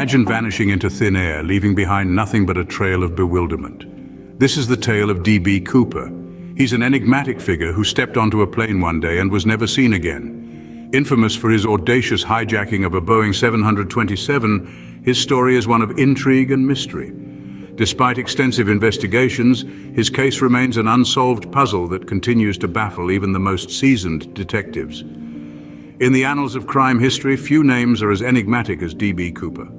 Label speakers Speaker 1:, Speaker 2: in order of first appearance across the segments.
Speaker 1: Imagine vanishing into thin air, leaving behind nothing but a trail of bewilderment. This is the tale of D.B. Cooper. He's an enigmatic figure who stepped onto a plane one day and was never seen again. Infamous for his audacious hijacking of a Boeing 727, his story is one of intrigue and mystery. Despite extensive investigations, his case remains an unsolved puzzle that continues to baffle even the most seasoned detectives. In the annals of crime history, few names are as enigmatic as D.B. Cooper.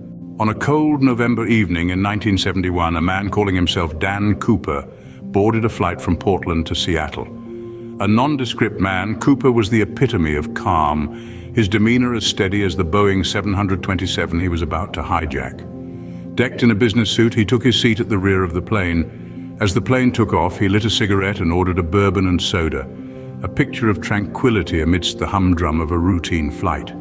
Speaker 1: On a cold November evening in 1971, a man calling himself Dan Cooper boarded a flight from Portland to Seattle. A nondescript man, Cooper was the epitome of calm, his demeanor as steady as the Boeing 727 he was about to hijack. Decked in a business suit, he took his seat at the rear of the plane. As the plane took off, he lit a cigarette and ordered a bourbon and soda, a picture of tranquility amidst the humdrum of a routine flight.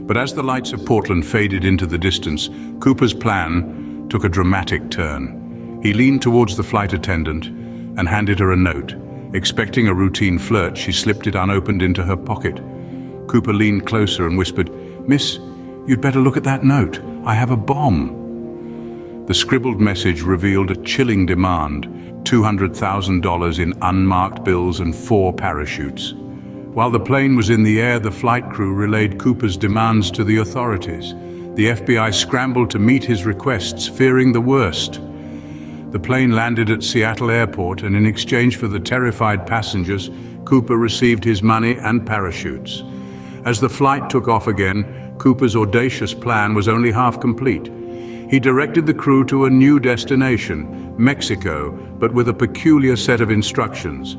Speaker 1: But as the lights of Portland faded into the distance, Cooper's plan took a dramatic turn. He leaned towards the flight attendant and handed her a note. Expecting a routine flirt, she slipped it unopened into her pocket. Cooper leaned closer and whispered, "Miss, you'd better look at that note. I have a bomb." The scribbled message revealed a chilling demand, $200,000 in unmarked bills and 4 parachutes. While the plane was in the air, the flight crew relayed Cooper's demands to the authorities. The FBI scrambled to meet his requests, fearing the worst. The plane landed at Seattle Airport, and in exchange for the terrified passengers, Cooper received his money and parachutes. As the flight took off again, Cooper's audacious plan was only half complete. He directed the crew to a new destination, Mexico, but with a peculiar set of instructions.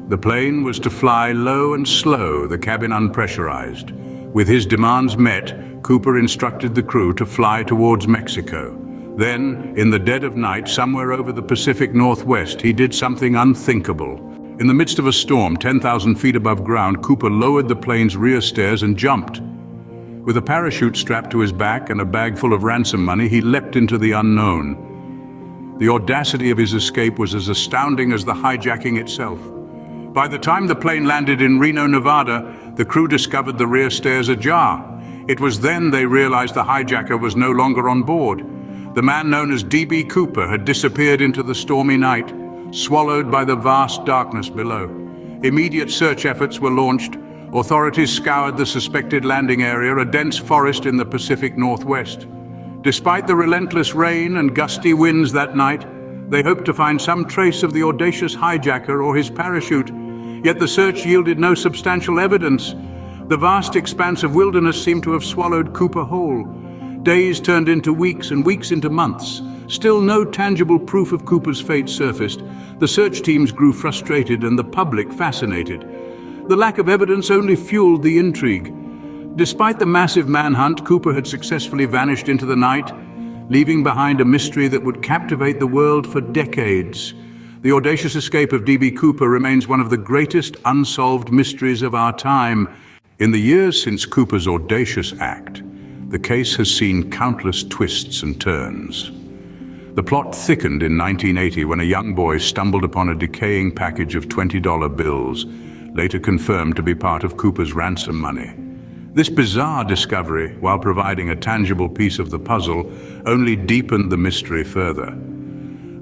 Speaker 1: The plane was to fly low and slow, the cabin unpressurized. With his demands met, Cooper instructed the crew to fly towards Mexico. Then, in the dead of night, somewhere over the Pacific Northwest, he did something unthinkable. In the midst of a storm, 10,000 feet above ground, Cooper lowered the plane's rear stairs and jumped. With a parachute strapped to his back and a bag full of ransom money, he leapt into the unknown. The audacity of his escape was as astounding as the hijacking itself. By the time the plane landed in Reno, Nevada, the crew discovered the rear stairs ajar. It was then they realized the hijacker was no longer on board. The man known as D.B. Cooper had disappeared into the stormy night, swallowed by the vast darkness below. Immediate search efforts were launched. Authorities scoured the suspected landing area, a dense forest in the Pacific Northwest. Despite the relentless rain and gusty winds that night, they hoped to find some trace of the audacious hijacker or his parachute. Yet the search yielded no substantial evidence. The vast expanse of wilderness seemed to have swallowed Cooper whole. Days turned into weeks and weeks into months. Still no tangible proof of Cooper's fate surfaced. The search teams grew frustrated and the public fascinated. The lack of evidence only fueled the intrigue. Despite the massive manhunt, Cooper had successfully vanished into the night, leaving behind a mystery that would captivate the world for decades. The audacious escape of D.B. Cooper remains one of the greatest unsolved mysteries of our time. In the years since Cooper's audacious act, the case has seen countless twists and turns. The plot thickened in 1980 when a young boy stumbled upon a decaying package of $20 bills, later confirmed to be part of Cooper's ransom money. This bizarre discovery, while providing a tangible piece of the puzzle, only deepened the mystery further.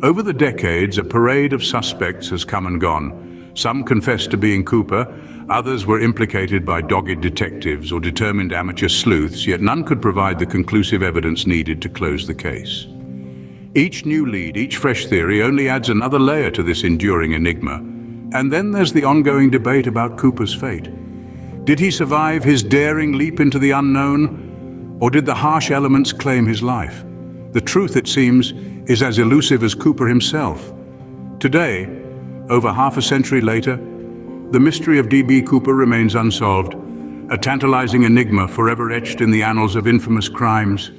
Speaker 1: Over the decades, a parade of suspects has come and gone. Some confessed to being Cooper, others were implicated by dogged detectives or determined amateur sleuths, yet none could provide the conclusive evidence needed to close the case. Each new lead, each fresh theory only adds another layer to this enduring enigma. And then there's the ongoing debate about Cooper's fate. Did he survive his daring leap into the unknown, or did the harsh elements claim his life? The truth, it seems, is as elusive as Cooper himself. Today, over half a century later, the mystery of D.B. Cooper remains unsolved, a tantalizing enigma forever etched in the annals of infamous crimes.